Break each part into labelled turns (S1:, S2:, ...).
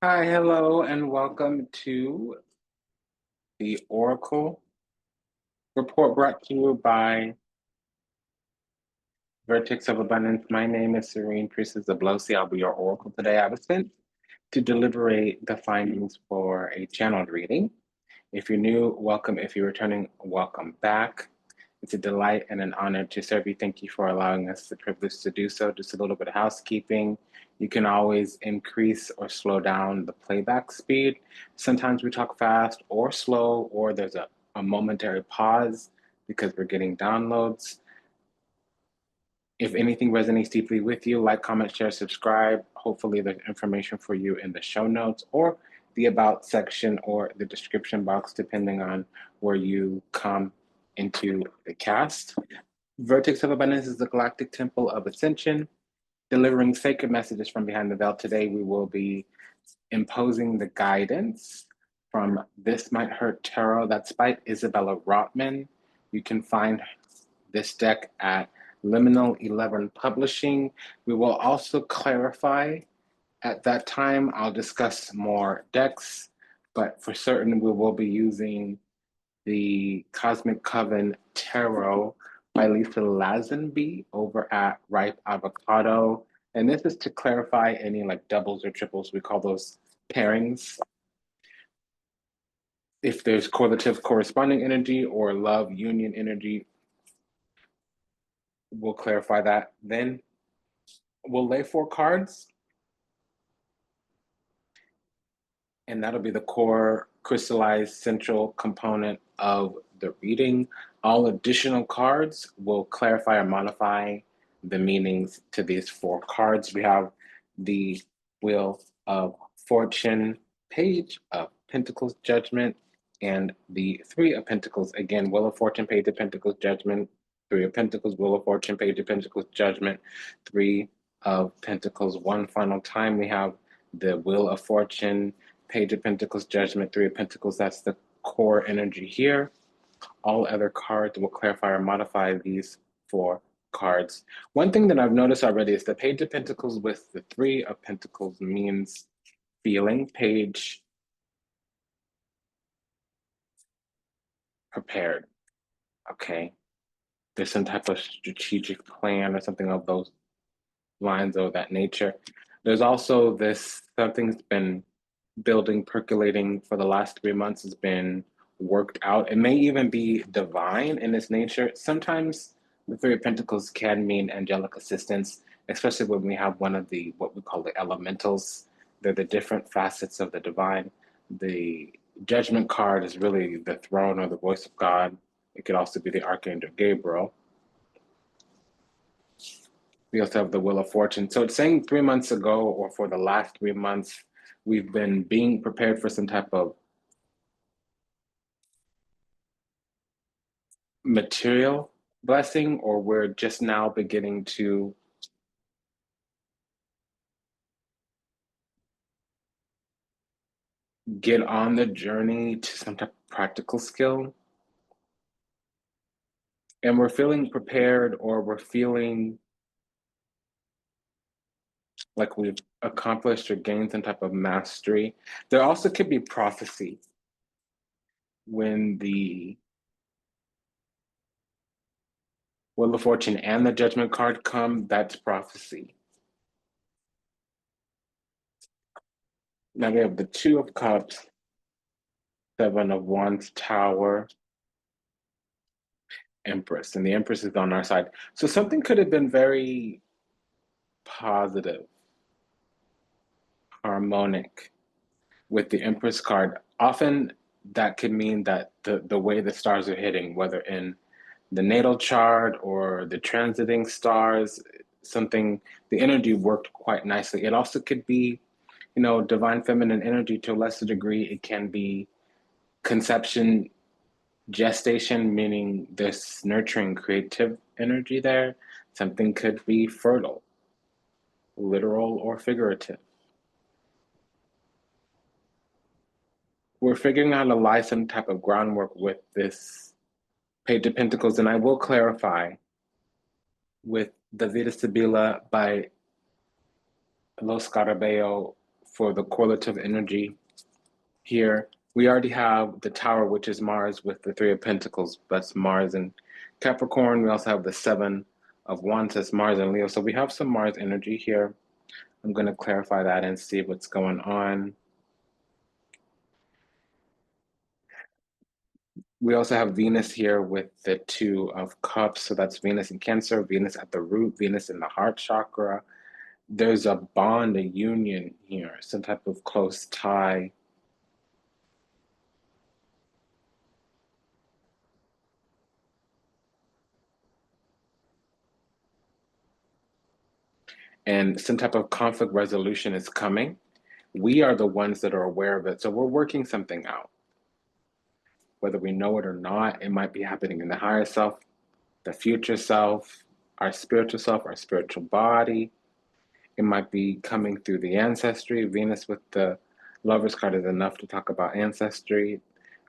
S1: Hi, hello, and welcome to the Oracle report brought to you by Vertex of Abundance. My name is Serene Priestess Ablossi. I'll be your Oracle today. I was sent to deliberate the findings for a channeled reading. If you're new, welcome. If you're returning, welcome back. It's a delight and an honor to serve you. Thank you for allowing us the privilege to do so. Just a little bit of housekeeping. You can always increase or slow down the playback speed. Sometimes we talk fast or slow, or there's a momentary pause because we're getting downloads. If anything resonates deeply with you, like, comment, share, subscribe. Hopefully there's information for you in the show notes or the about section or the description box, depending on where you come into the cast. Vertex of Abundance is the galactic temple of ascension, delivering sacred messages from behind the veil. Today we will be imposing the guidance from This Might Hurt Tarot. That's by Isabella Rotman. You can find this deck at Liminal 11 Publishing. We will also clarify at that time. I'll discuss more decks, but for certain we will be using the Cosmic Coven Tarot by Lisa Lazenby over at Ripe Avocado. And this is to clarify any like doubles or triples. We call those pairings. If there's correlative corresponding energy or love union energy, we'll clarify that. Then we'll lay 4 cards, and that'll be the core crystallized central component of the reading. All additional cards will clarify or modify the meanings to these 4 cards. We have the Wheel of Fortune, Page of Pentacles, Judgment, and the 3 of Pentacles. Again, Wheel of Fortune, Page of Pentacles, Judgment, 3 of Pentacles, Wheel of Fortune, Page of Pentacles, Judgment, 3 of Pentacles. One final time, we have the Wheel of Fortune, Page of Pentacles, Judgment, 3 of Pentacles. That's the core energy here. All other cards will clarify or modify these 4 cards. One thing that I've noticed already is the Page of Pentacles with the 3 of Pentacles means feeling. Page, prepared. Okay. There's some type of strategic plan or something of those lines of that nature. There's also this, something's been building, percolating for the last 3 months, has been worked out. It may even be divine in its nature. Sometimes the 3 of Pentacles can mean angelic assistance, especially when we have one of the, what we call the elementals. They're the different facets of the divine. The Judgment card is really the throne or the voice of God. It could also be the Archangel Gabriel. We also have the Wheel of Fortune. So it's saying 3 months ago, or for the last 3 months, we've been being prepared for some type of material blessing, or we're just now beginning to get on the journey to some type of practical skill. And we're feeling prepared, or we're feeling like we've accomplished or gained some type of mastery. There also could be prophecy when the Wheel of Fortune and the Judgment card come. That's prophecy. Now we have the 2 of Cups, 7 of Wands, Tower, Empress, and the Empress is on our side. So something could have been very positive, harmonic with the Empress card. Often that could mean that the way the stars are hitting, whether in the natal chart or the transiting stars, something, the energy worked quite nicely. It also could be, divine feminine energy to a lesser degree. It can be conception, gestation, meaning this nurturing creative energy there. Something could be fertile, literal or figurative. We're figuring out how to lie some type of groundwork with this Page of Pentacles, and I will clarify with the Vita Sibila by Lo Scarabeo for the correlative energy here. We already have the Tower, which is Mars with the Three of Pentacles. That's Mars and Capricorn. We also have the Seven of Wands, that's Mars and Leo. So we have some Mars energy here. I'm going to clarify that and see what's going on. We also have Venus here with the Two of Cups. So that's Venus in Cancer, Venus at the root, Venus in the heart chakra. There's a bond, a union here, some type of close tie. And some type of conflict resolution is coming. We are the ones that are aware of it. So we're working something out. Whether we know it or not, it might be happening in the higher self, the future self, our spiritual body. It might be coming through the ancestry. Venus with the Lover's card is enough to talk about ancestry.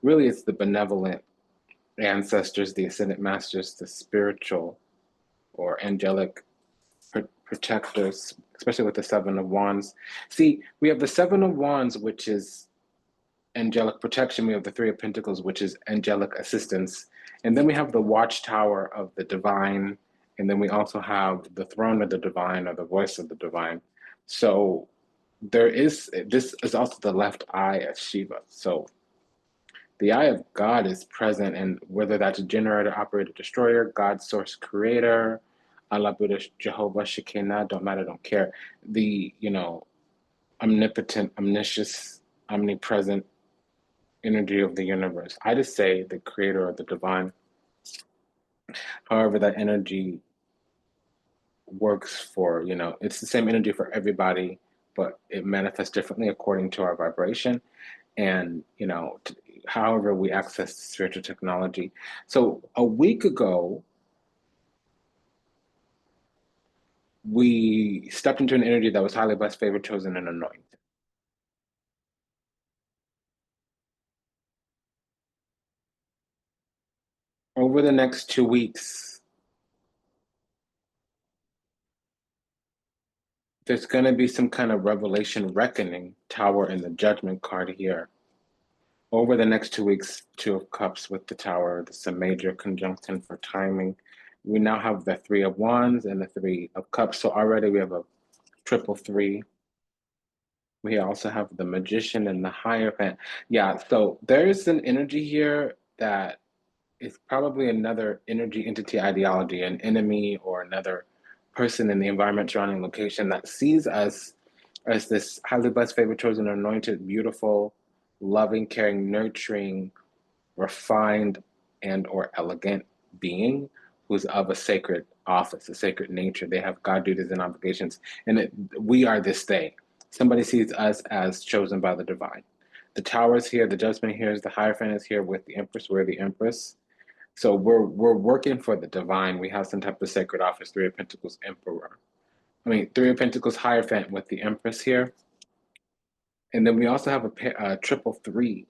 S1: Really, it's the benevolent ancestors, the ascended masters, the spiritual or angelic protectors, especially with the Seven of Wands. See, we have the Seven of Wands, which is angelic protection. We have the Three of Pentacles, which is angelic assistance. And then we have the Watchtower of the Divine. And then we also have the Throne of the Divine or the Voice of the Divine. So this is also the left eye of Shiva. So the eye of God is present, and whether that's a generator, operator, destroyer, God, source, creator, Allah, Buddha, Jehovah, Shekinah, don't matter, don't care. The, omnipotent, omniscious, omnipresent energy of the universe. I just say the creator or the divine. However, that energy works for, it's the same energy for everybody, but it manifests differently according to our vibration. And, however we access spiritual technology. So a week ago, we stepped into an energy that was highly blessed, favored, chosen, and anointed. Over the next 2 weeks, there's going to be some kind of revelation reckoning, Tower and the Judgment card here. Over the next 2 weeks, Two of Cups with the Tower, this is a major conjunction for timing. We now have the Three of Wands and the Three of Cups. So already we have a triple three. We also have the Magician and the Hierophant. Yeah, so there's an energy here that is probably another energy entity ideology, an enemy or another person in the environment surrounding location that sees us as this highly blessed, favored, chosen, anointed, beautiful, loving, caring, nurturing, refined, and or elegant being who's of a sacred office, a sacred nature. They have God duties and obligations, and we are this thing. Somebody sees us as chosen by the divine. The Tower is here, the Judgment here, the Hierophant is here with the Empress. We're the Empress. So we're working for the divine. We have some type of sacred office, Three of Pentacles Emperor. Three of Pentacles Hierophant with the Empress here. And then we also have a triple three.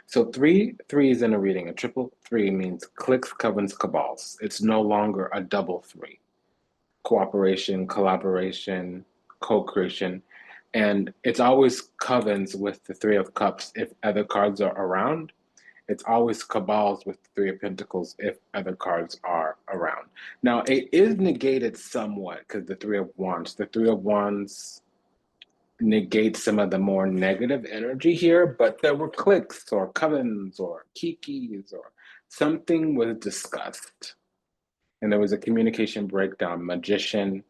S1: So three is in a reading. A triple three means cliques, covens, cabals. It's no longer a double three. Cooperation, collaboration, co-creation. And it's always covens with the Three of Cups if other cards are around. It's always cabals with the Three of Pentacles if other cards are around. Now, it is negated somewhat because the Three of Wands negates some of the more negative energy here, but there were cliques or covens or kikis or something was discussed. And there was a communication breakdown, Magician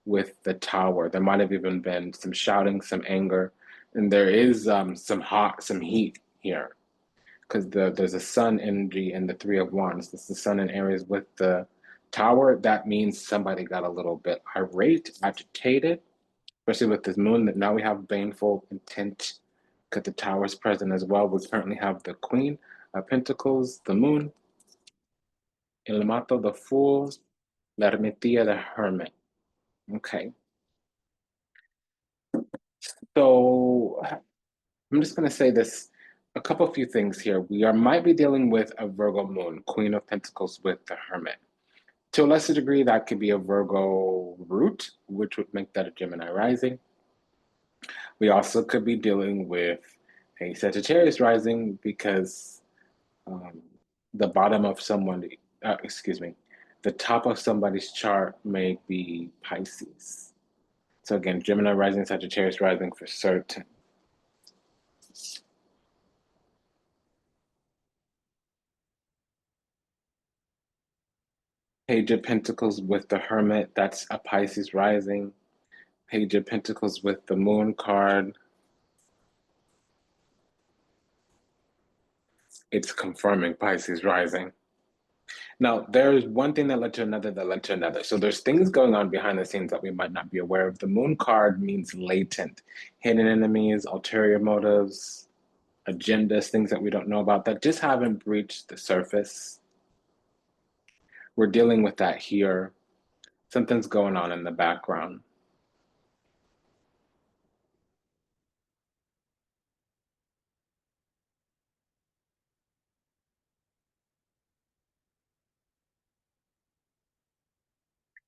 S1: with the Tower. There might have even been some shouting, some anger, and there is some heat here because there's a sun energy in the Three of Wands. This is the sun in Aries with the Tower. That means somebody got a little bit irate, agitated, especially with this moon. That now we have baneful intent because the Tower is present as well. We currently have the Queen of Pentacles, the Moon, El Mato, the Fool, La Ermitaña, the Hermit. Okay. So I'm just going to say this, a few things here. We might be dealing with a Virgo moon, Queen of Pentacles with the Hermit. To a lesser degree, that could be a Virgo root, which would make that a Gemini rising. We also could be dealing with a Sagittarius rising because um, the bottom of somebody, excuse me, the top of somebody's chart may be Pisces. So again, Gemini rising, Sagittarius rising for certain. Page of Pentacles with the Hermit, that's a Pisces rising. Page of Pentacles with the Moon card, it's confirming Pisces rising. Now, there's one thing that led to another that led to another. So there's things going on behind the scenes that we might not be aware of. The Moon card means latent, hidden enemies, ulterior motives, agendas, things that we don't know about that just haven't breached the surface. We're dealing with that here. Something's going on in the background.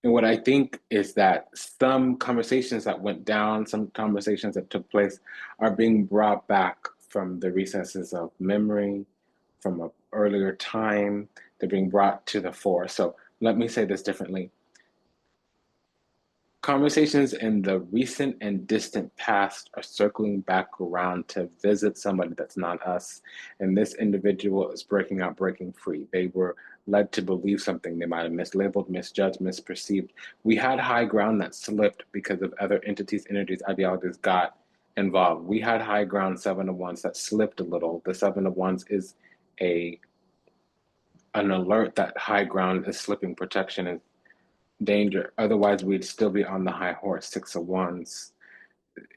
S1: And what I think is that some conversations that went down, some conversations that took place are being brought back from the recesses of memory, from an earlier time. They're being brought to the fore. So let me say this differently. Conversations in the recent and distant past are circling back around to visit somebody that's not us. And this individual is breaking out, breaking free. They were led to believe something. They might have mislabeled, misjudged, misperceived. We had high ground that slipped because of other entities, energies, ideologies got involved. We had high ground, Seven of Wands, that slipped a little. The Seven of Wands is a an alert that high ground is slipping, protection is danger. Otherwise, we'd still be on the high horse, Six of Wands.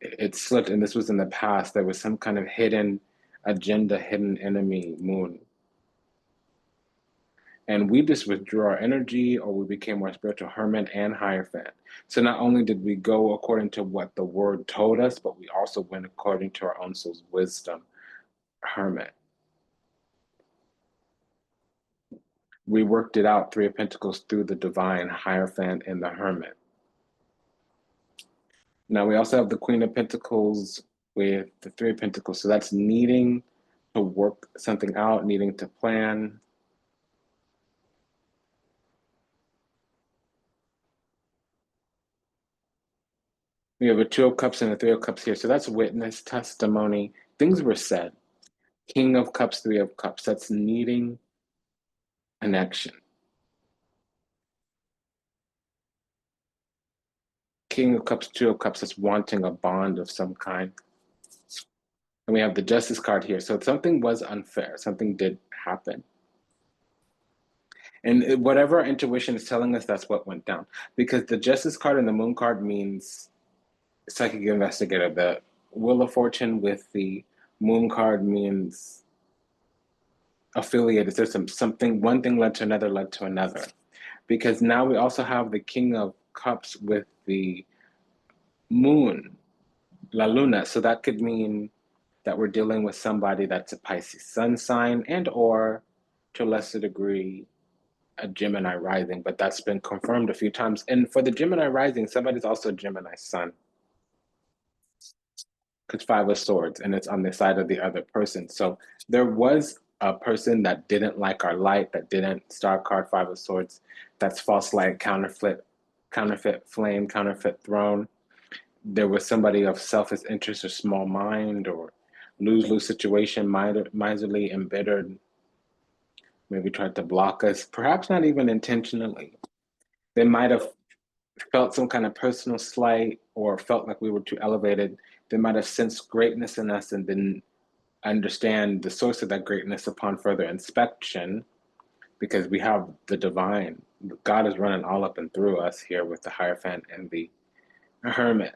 S1: It slipped, and this was in the past. There was some kind of hidden agenda, hidden enemy, Moon. And we just withdrew our energy, or we became more spiritual hermit and hierophant. So not only did we go according to what the word told us, but we also went according to our own soul's wisdom, hermit. We worked it out, Three of Pentacles through the divine, hierophant, and the hermit. Now we also have the Queen of Pentacles with the Three of Pentacles. So that's needing to work something out, needing to plan. We have a Two of Cups and a Three of Cups here. So that's witness, testimony. Things were said. King of Cups, Three of Cups. That's needing connection. King of Cups, Two of Cups. That's wanting a bond of some kind. And we have the Justice card here. So something was unfair. Something did happen. And whatever our intuition is telling us, that's what went down. Because the Justice card and the Moon card means psychic investigator. The Wheel of Fortune with the Moon card means affiliated system. Something, one thing led to another, led to another. Because now we also have the King of Cups with the Moon, La Luna. So that could mean that we're dealing with somebody that's a Pisces sun sign and or to a lesser degree a Gemini rising, but that's been confirmed a few times. And for the Gemini rising, somebody's also Gemini sun. Because Five of Swords, and it's on the side of the other person. So there was a person that didn't like our light, that didn't star card Five of Swords. That's false light, counterfeit flame, counterfeit throne. There was somebody of selfish interest or small mind or lose-lose situation, miserly, embittered, maybe tried to block us, perhaps not even intentionally. They might have felt some kind of personal slight or felt like we were too elevated. They might have sensed greatness in us and didn't understand the source of that greatness upon further inspection because we have the divine. God is running all up and through us here with the Hierophant and the Hermit.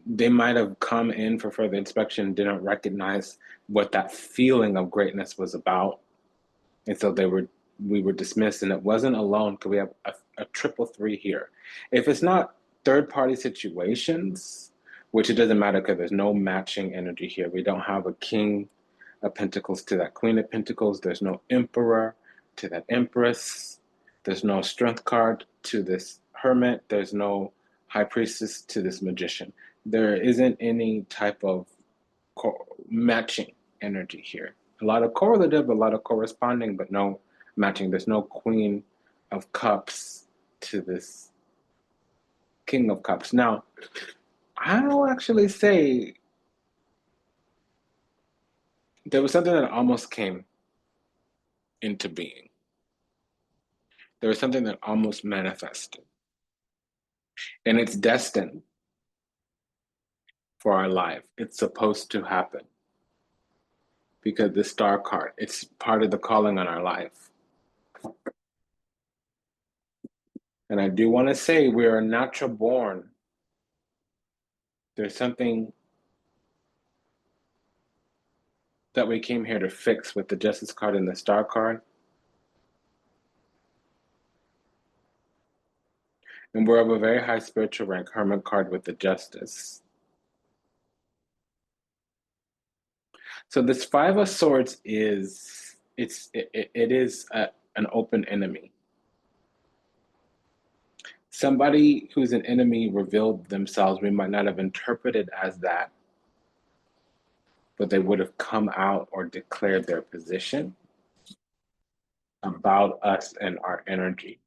S1: They might have come in for further inspection, didn't recognize what that feeling of greatness was about. And so we were dismissed, and it wasn't alone because we have a triple three here. If it's not third party situations, which it doesn't matter because there's no matching energy here. We don't have a King of Pentacles to that Queen of Pentacles. There's no Emperor to that Empress. There's no Strength card to this Hermit. There's no High Priestess to this Magician. There isn't any type of matching energy here. A lot of correlative, a lot of corresponding, but no matching. There's no Queen of Cups to this King of Cups. Now, I'll actually say there was something that almost came into being. There was something that almost manifested. And it's destined for our life. It's supposed to happen because the star card, it's part of the calling on our life. And I do want to say we are natural born. There's something that we came here to fix with the Justice card and the Star card. And we're of a very high spiritual rank, Hermit card with the Justice. So this Five of Swords is, it is an open enemy. Somebody who's an enemy revealed themselves. We might not have interpreted as that, but they would have come out or declared their position about us and our energy.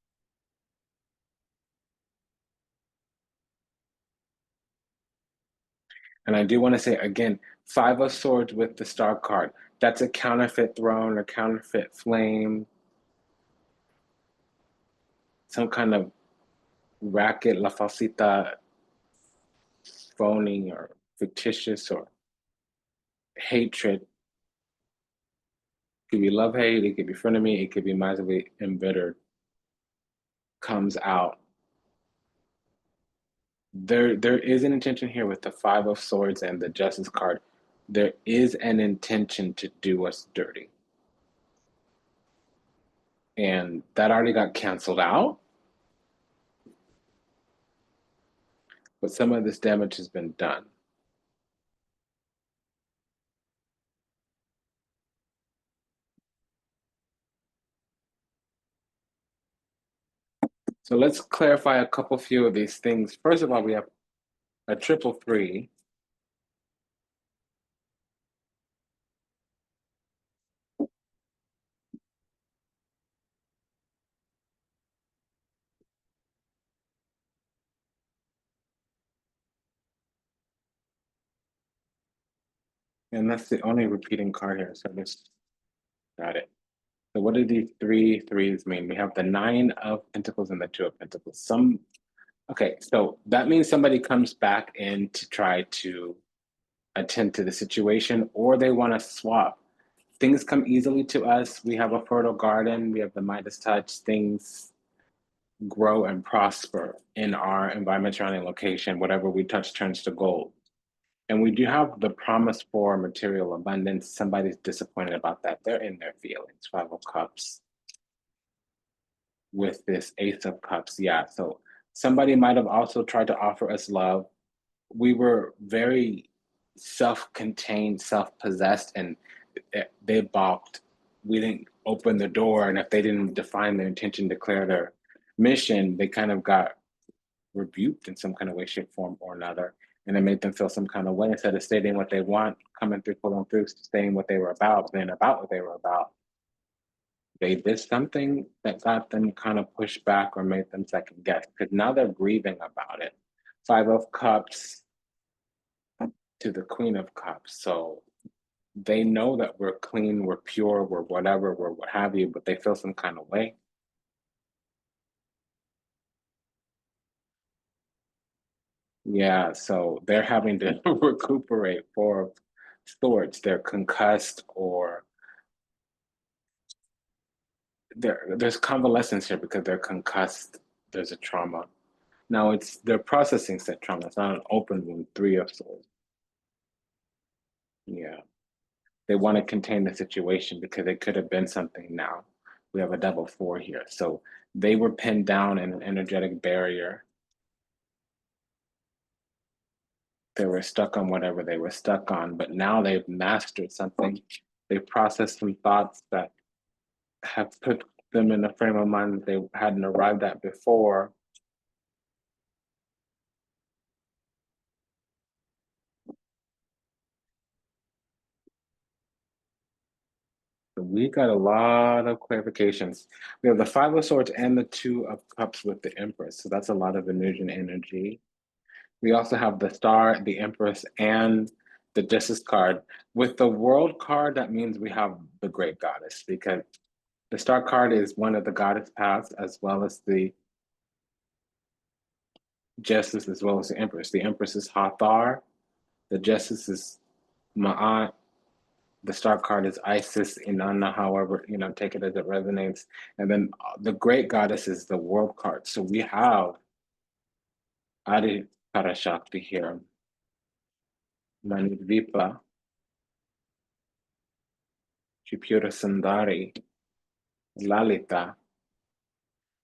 S1: And I do want to say again, Five of Swords with the Star card. That's a counterfeit throne, a counterfeit flame, some kind of racket, la falsita, phony or fictitious or hatred. It could be love hate, it could be frenemy, it could be miserly embittered, comes out. There is an intention here with the Five of Swords and the Justice card. There is an intention to do us dirty. And that already got canceled out. But some of this damage has been done. So let's clarify a couple few of these things. First of all, we have a triple three. And that's the only repeating card here. So this got it. So what do these three threes mean? We have the Nine of Pentacles and the Two of Pentacles. Okay, so that means somebody comes back in to try to attend to the situation, or they want to swap. Things come easily to us. We have a fertile garden. We have the Midas touch. Things grow and prosper in our environment, surrounding location. Whatever we touch turns to gold. And we do have the promise for material abundance. Somebody's disappointed about that. They're in their feelings. Five of Cups with this Ace of Cups. Yeah, so somebody might have also tried to offer us love. We were very self-contained, self-possessed, and they balked. We didn't open the door, and if they didn't define their intention, declare their mission, they kind of got rebuked in some kind of way, shape, form, or another. And it made them feel some kind of way. Instead of stating what they want, coming through, pulling through, saying what they were about, being about what they were about, they did something that got them kind of pushed back or made them second guess, because now they're grieving about it. Five of Cups to the Queen of Cups. So they know that we're clean, we're pure, we're whatever, we're what have you, but they feel some kind of way. Yeah, so they're having to recuperate. Four of Swords, they're concussed, or there's convalescence here because they're concussed. There's a trauma. Now they're processing said trauma. It's not an open wound. Three of Swords. Yeah, they want to contain the situation because it could have been something. Now we have a double four here, so they were pinned down in an energetic barrier. They were stuck on whatever they were stuck on, but now they've mastered something. They've processed some thoughts that have put them in a frame of mind that they hadn't arrived at before. we got a lot of clarifications. We have the Five of Swords and the Two of Cups with the Empress. So that's a lot of illusion energy. We also have the Star, the Empress, and the Justice card. With the World card, that means we have the Great Goddess, because the Star card is one of the goddess paths, as well as the Justice, as well as the Empress. The Empress is Hathor, the Justice is Ma'at, the Star card is Isis, Inanna, however, take it as it resonates. And then the Great Goddess is the World card. So we have Adi Parashakti here, Manidvipa, Tripura Sundari, Lalita.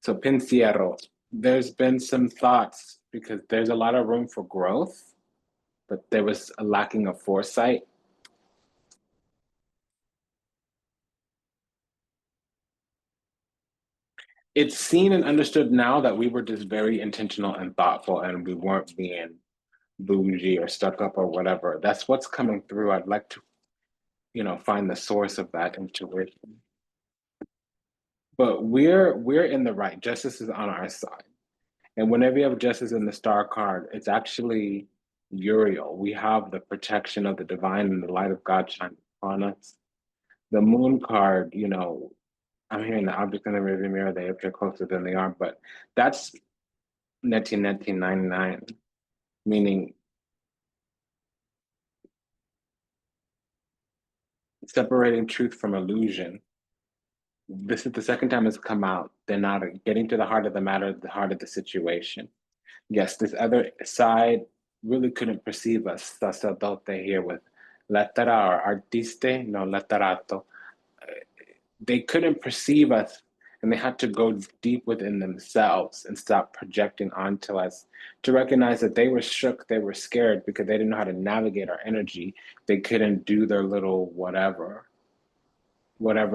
S1: So Pensiero, there's been some thoughts because there's a lot of room for growth, but there was a lacking of foresight. It's seen and understood now that we were just very intentional and thoughtful, and we weren't being bougie or stuck up or whatever. That's what's coming through. I'd like to, find the source of that intuition. But we're in the right. Justice is on our side. And whenever you have justice in the star card, it's actually Uriel. We have the protection of the divine and the light of God shining upon us. The moon card, I'm hearing the object in the rearview mirror, they appear closer than they are, but that's 1999, meaning separating truth from illusion. This is the second time it's come out. They're not getting to the heart of the matter, the heart of the situation. Yes, this other side really couldn't perceive us, sacerdote here with lettera or artiste, no, letterato. They couldn't perceive us, and they had to go deep within themselves and stop projecting onto us to recognize that they were shook, they were scared because they didn't know how to navigate our energy. They couldn't do their little whatever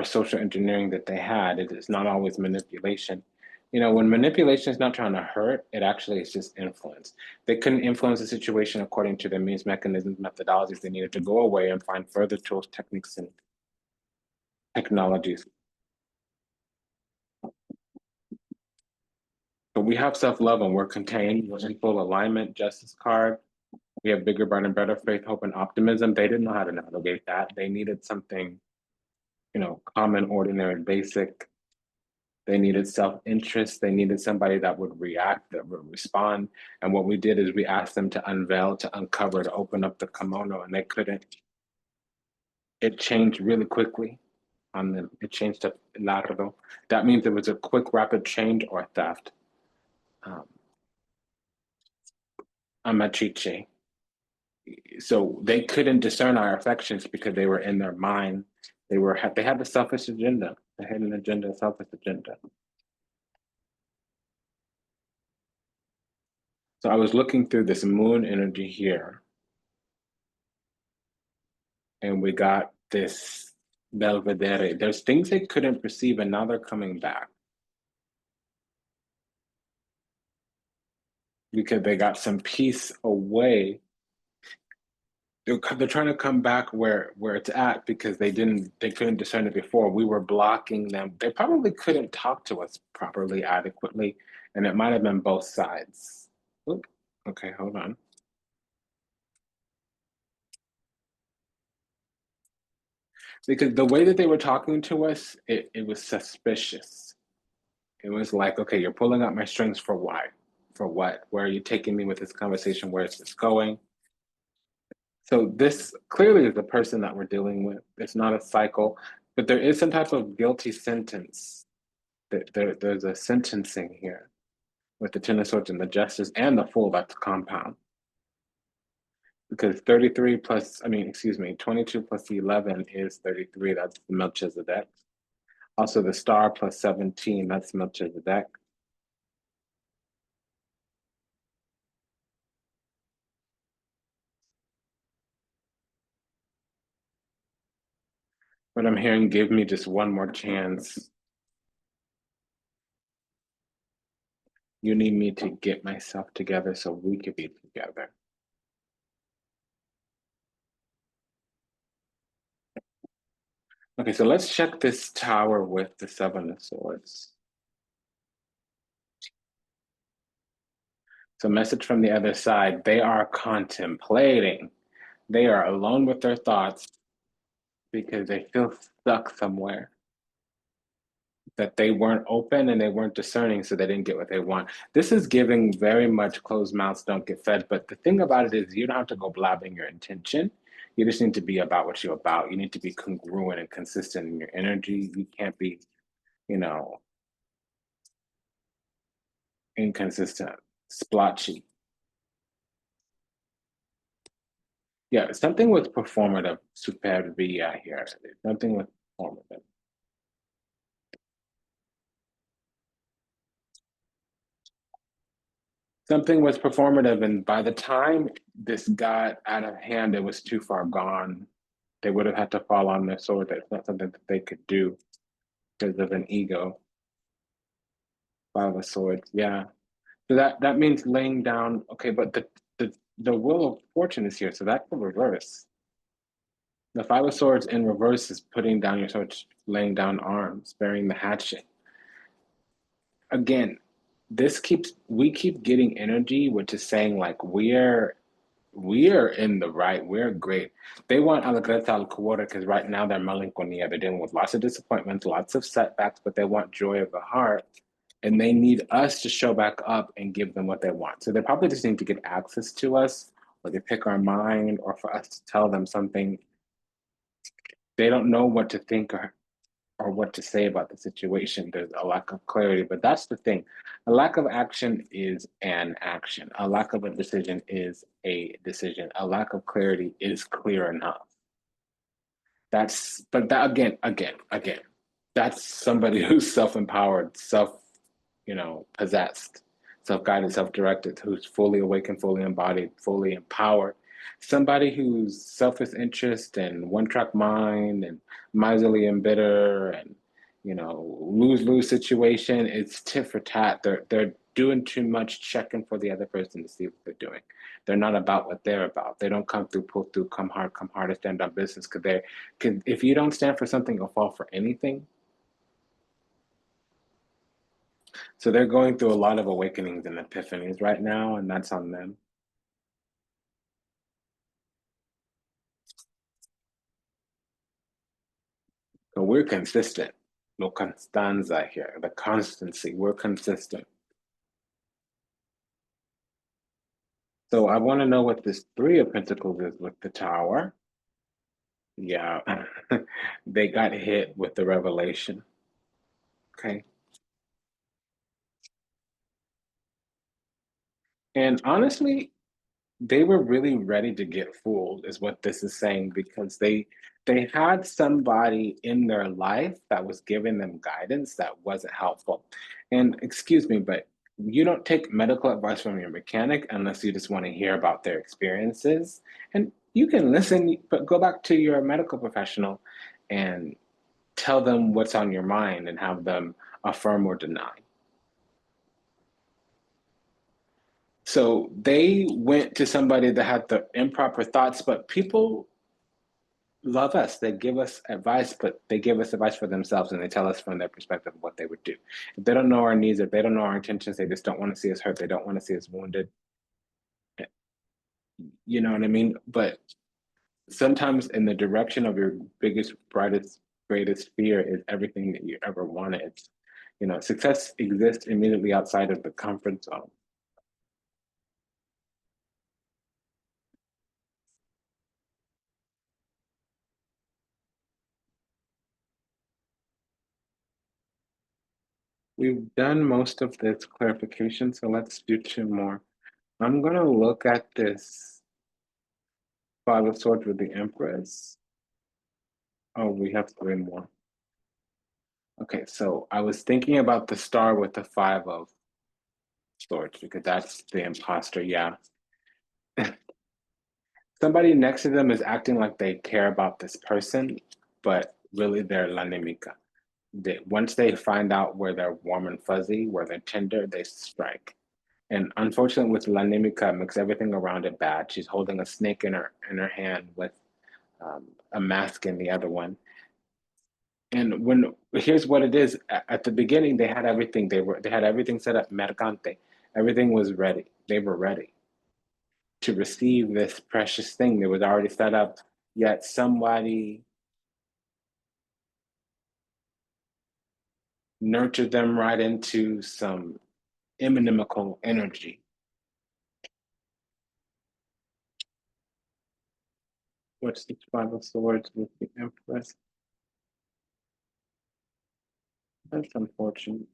S1: social engineering that they had. It is not always manipulation. When manipulation is not trying to hurt, it actually is just influence. They couldn't influence the situation according to their means, mechanisms, methodologies. They needed to go away and find further tools, techniques, and technologies. But we have self-love and we're contained. We're in full alignment. Justice card. We have bigger, brighter, better faith, hope, and optimism. They didn't know how to navigate that. They needed something, common, ordinary, basic. They needed self-interest. They needed somebody that would react, that would respond. And what we did is we asked them to unveil, to uncover, to open up the kimono, and they couldn't. It changed really quickly on them. It changed to lardo. That means it was a quick, rapid change or theft. Amachiche. So they couldn't discern our affections because they were in their mind. They had the selfish agenda, the hidden agenda, selfish agenda. So I was looking through this moon energy here, and we got this Belvedere. There's things they couldn't perceive, and now they're coming back because they got some peace away. They're trying to come back where it's at because they couldn't discern it before. We were blocking them. They probably couldn't talk to us properly, adequately, and it might have been both sides. Oop. Okay, hold on. Because the way that they were talking to us, it was suspicious. It was like, okay, you're pulling out my strings for why? For what? Where are you taking me with this conversation? Where is this going? So this clearly is the person that we're dealing with. It's not a cycle, but there is some type of guilty sentence. There's a sentencing here with the Ten of Swords and the Justice and the Fool. That's compound. Because 33 plus, 22 plus 11 is 33. That's the Melchizedek. Also, the Star plus 17, that's Melchizedek. But I'm hearing, give me just one more chance. You need me to get myself together so we could be together. Okay, so let's check this tower with the Seven of Swords. So message from the other side, they are contemplating. They are alone with their thoughts because they feel stuck somewhere, that they weren't open and they weren't discerning, so they didn't get what they want. This is giving very much closed mouths don't get fed. But the thing about it is you don't have to go blabbing your intention. You just need to be about what you're about. You need to be congruent and consistent in your energy. You can't be, you know, inconsistent, splotchy. Yeah, something with performative superbia here. Something with performative. Something was performative, and by the time this got out of hand, it was too far gone. They would have had to fall on their sword. That's not something that they could do because of an ego. Five of Swords, yeah. So that means laying down. Okay, but the Wheel of Fortune is here, so that's the reverse. The Five of Swords in reverse is putting down your sword, laying down arms, burying the hatchet. Again, we keep getting energy, which is saying like we're in the right, we're great. They want Allegrezza al Cuore because right now they're melancholia. They're dealing with lots of disappointments, lots of setbacks, but they want joy of the heart. And they need us to show back up and give them what they want. So they probably just need to get access to us, or they pick our mind, or for us to tell them something. They don't know what to think or what to say about the situation. There's a lack of clarity, but that's the thing. A lack of action is an action. A lack of a decision is a decision. A lack of clarity is clear enough. But that again, that's somebody who's self-empowered, possessed, self-guided, self-directed, who's fully awakened, fully embodied, fully empowered. Somebody who's selfish interest and one-track mind and miserly and bitter and lose-lose situation. It's tit for tat. They're doing too much checking for the other person to see what they're doing. They're not about what they're about. They don't come through, pull through, come hard to stand on business. Because if you don't stand for something or fall for anything, so they're going through a lot of awakenings and epiphanies right now, and that's on them. So we're consistent. No constanza here, the constancy. We're consistent. So I want to know what this Three of Pentacles is with the Tower. Yeah, they got hit with the revelation. Okay. And honestly, they were really ready to get fooled is what this is saying, because they had somebody in their life that was giving them guidance that wasn't helpful. And excuse me, but you don't take medical advice from your mechanic unless you just want to hear about their experiences. And you can listen, but go back to your medical professional and tell them what's on your mind and have them affirm or deny. So they went to somebody that had the improper thoughts, but people love us. They give us advice, but they give us advice for themselves and they tell us from their perspective what they would do. If they don't know our needs, if they don't know our intentions, they just don't want to see us hurt. They don't want to see us wounded. You know what I mean? But sometimes in the direction of your biggest, brightest, greatest fear is everything that you ever wanted. Success exists immediately outside of the comfort zone. We've done most of this clarification, so let's do two more. I'm gonna look at this Five of Swords with the Empress. Oh, we have three more. Okay, so I was thinking about the star with the Five of Swords because that's the imposter. Yeah. Somebody next to them is acting like they care about this person, but really they're la nemica. Once they find out where they're warm and fuzzy, where they're tender, they strike. And unfortunately, with La Nimica, it makes everything around it bad. She's holding a snake in her hand with a mask in the other one. And when here's what it is, at the beginning they had everything. They had everything set up, mercante. Everything was ready. They were ready to receive this precious thing that was already set up, yet somebody nurtured them right into some inimical energy. What's the Five of Swords with the Empress? That's unfortunate.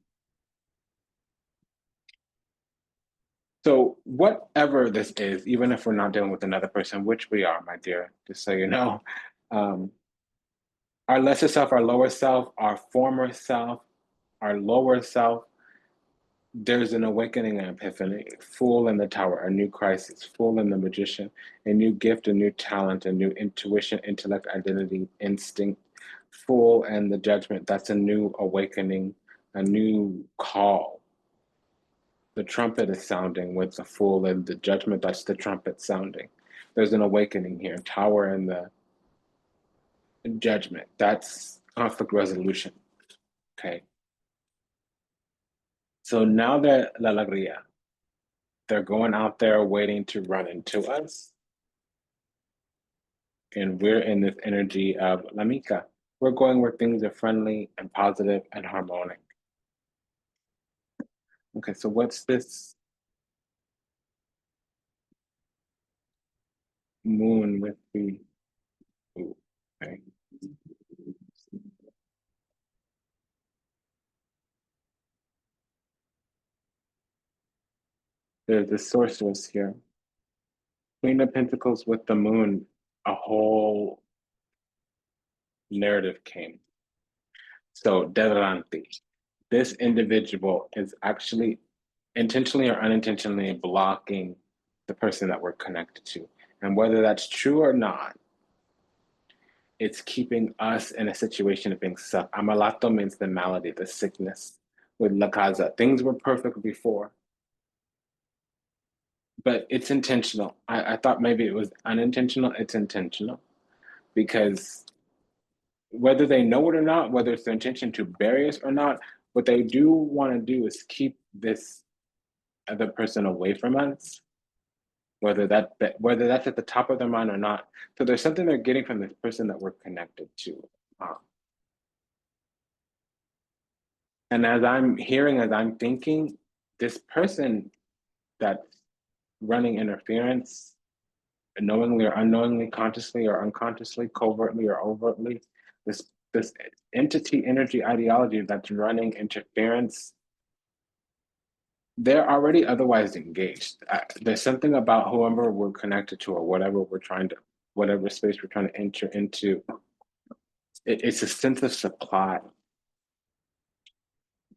S1: So whatever this is, even if we're not dealing with another person, which we are, my dear, just so you know, um, our lesser self, our lower self, our former self, our lower self, there's an awakening and epiphany, Fool in the Tower, a new crisis, Fool in the Magician, a new gift, a new talent, a new intuition, intellect, identity, instinct, Fool and the Judgment. That's a new awakening, a new call. The trumpet is sounding with the Fool and the Judgment. That's the trumpet sounding. There's an awakening here. Tower and the Judgment. That's conflict resolution. Okay. So now that La Alegría, they're going out there waiting to run into us. And we're in this energy of La Mica. We're going where things are friendly and positive and harmonic. Okay, so what's this moon with the, ooh, okay. There's the sorceress here. Queen of Pentacles with the moon, a whole narrative came. So, Deverante, this individual is actually intentionally or unintentionally blocking the person that we're connected to. And whether that's true or not, it's keeping us in a situation of being stuck. Amalato means the malady, the sickness. With La Casa, things were perfect before, but it's intentional. I thought maybe it was unintentional. It's intentional because whether they know it or not, whether it's their intention to bury us or not, what they do want to do is keep this other person away from us, whether that's at the top of their mind or not. So there's something they're getting from this person that we're connected to. Um, and as I'm hearing, as I'm thinking, this person that's running interference, knowingly or unknowingly, consciously or unconsciously, covertly or overtly, this entity, energy, ideology that's running interference, they're already otherwise engaged. There's something about whoever we're connected to or whatever we're trying to, whatever space we're trying to enter into. It's a sense of supply.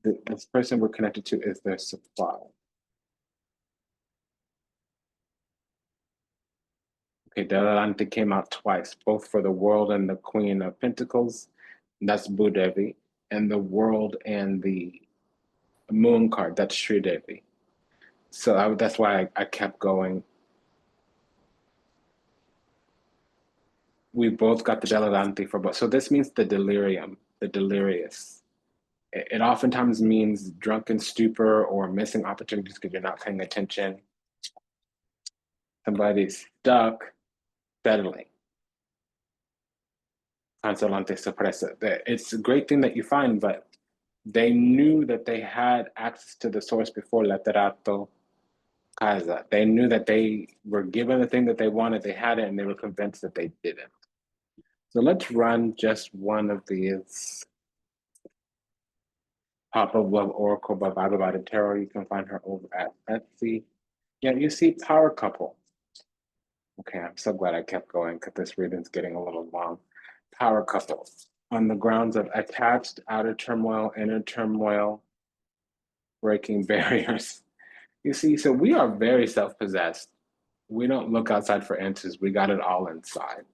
S1: This person we're connected to is their supply. Okay, Delante came out twice, both for the world and the Queen of Pentacles. That's Bhudevi, and the world and the moon card. That's Sri Devi. So that's why I kept going. We both got the Delante for both. So this means the delirium, the delirious. It oftentimes means drunken stupor or missing opportunities because you're not paying attention. Somebody's stuck settling. Consolante sorpresa. It's a great thing that you find, but they knew that they had access to the source before Letterato Casa. They knew that they were given the thing that they wanted, they had it, and they were convinced that they didn't. So let's run just one of these. Papa Love Oracle by Bhagavad Tarot. You can find her over at Etsy. Yeah, you see Power Couple. Okay, I'm so glad I kept going because this reading's getting a little long. Power Couple. On the grounds of attached, outer turmoil, inner turmoil, breaking barriers. You see, so we are very self-possessed. We don't look outside for answers. We got it all inside.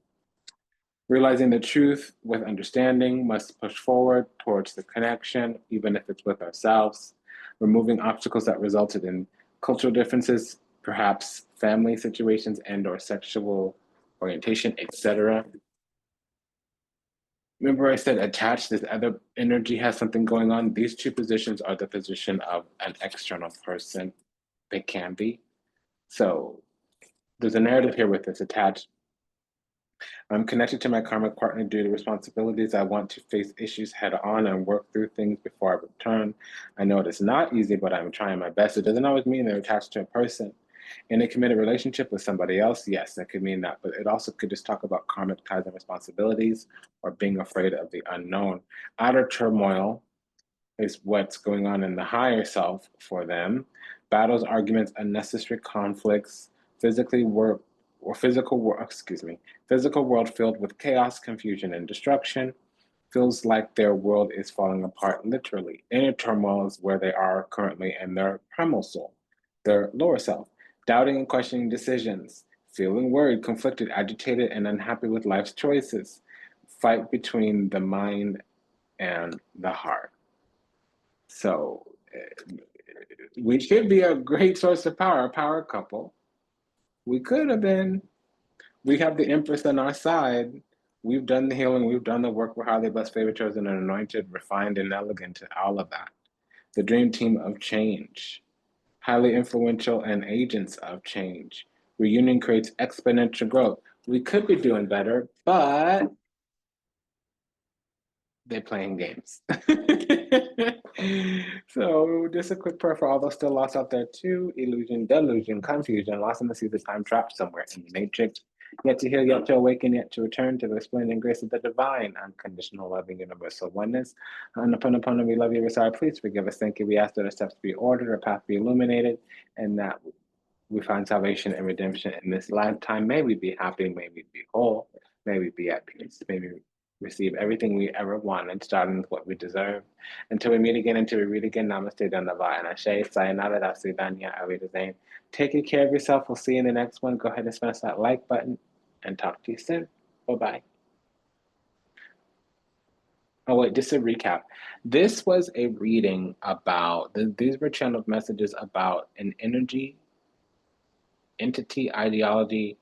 S1: Realizing the truth with understanding must push forward towards the connection, even if it's with ourselves. Removing obstacles that resulted in cultural differences, perhaps family situations and or sexual orientation, etc. Remember I said attached, this other energy has something going on. These two positions are the position of an external person. They can be. So there's a narrative here with this attached. I'm connected to my karmic partner due to responsibilities. I want to face issues head on and work through things before I return. I know it is not easy, but I'm trying my best. It doesn't always mean they're attached to a person. In a committed relationship with somebody else, yes, that could mean that, but it also could just talk about karmic ties and responsibilities or being afraid of the unknown. Outer turmoil is what's going on in the higher self for them. Battles, arguments, unnecessary conflicts, physically work or physical world, excuse me, physical world filled with chaos, confusion, and destruction. Feels like their world is falling apart literally. Inner turmoil is where they are currently in their primal soul, their lower self. Doubting and questioning decisions, feeling worried, conflicted, agitated, and unhappy with life's choices. Fight between the mind and the heart. So we should be a great source of power, a power couple. We could have been. We have the Empress on our side. We've done the healing, we've done the work. We're highly blessed, favored, chosen, and anointed, refined, and elegant, and all of that. The dream team of change, highly influential and agents of change. Reunion creates exponential growth. We could be doing better, but they're playing games. So just a quick prayer for all those still lost out there too. Illusion, delusion, confusion, lost in the sea, the time trapped somewhere in the matrix. Yet to heal, yet to awaken, yet to return to the splendid grace of the divine, unconditional, loving, universal oneness. And upon we love you, we're sorry. Please forgive us. Thank you. We ask that our steps be ordered, our path be illuminated, and that we find salvation and redemption in this lifetime. May we be happy, may we be whole, may we be at peace, may we receive everything we ever wanted, starting with what we deserve. Until we meet again, until we read again, namaste, dandava, and ashe, sayonara, dasidanya, avidazane. Take good care of yourself. We'll see you in the next one. Go ahead and smash that like button and talk to you soon. Bye-bye. Oh, wait, just a recap. This was a reading about, these were channeled messages about an energy, entity, ideology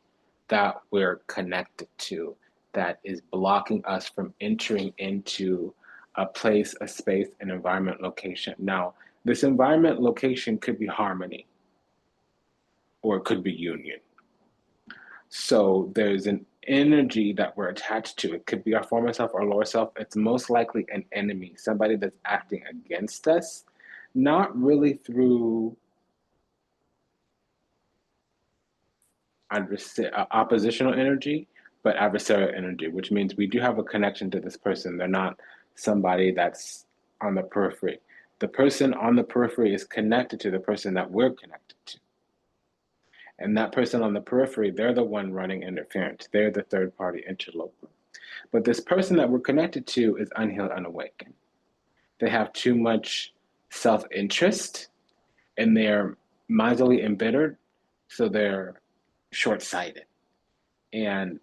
S1: that we're connected to that is blocking us from entering into a place, a space, an environment, location. Now, this environment, location could be harmony or it could be union. So there's an energy that we're attached to. It could be our former self or lower self. It's most likely an enemy, somebody that's acting against us, not really through oppositional energy, but adversarial energy, which means we do have a connection to this person. They're not somebody that's on the periphery. The person on the periphery is connected to the person that we're connected to. And that person on the periphery, they're the one running interference. They're the third party interloper. But this person that we're connected to is unhealed, unawakened. They have too much self interest and they're miserly embittered, so they're short sighted. And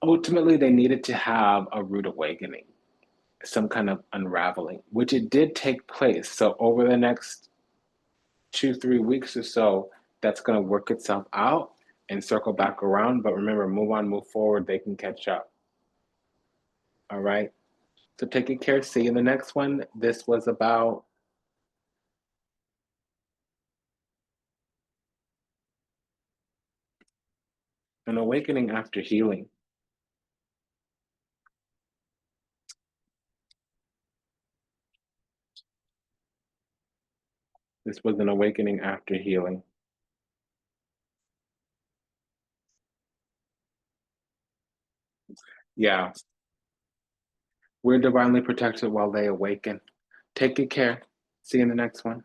S1: ultimately, they needed to have a rude awakening, some kind of unraveling, which it did take place. So, over the next 2, 3 weeks or so, that's going to work itself out and circle back around. But remember, move on, move forward, they can catch up. All right. So, take good care. See you in the next one. This was about an awakening after healing. This was an awakening after healing. Yeah, we're divinely protected while they awaken. Take good care. See you in the next one.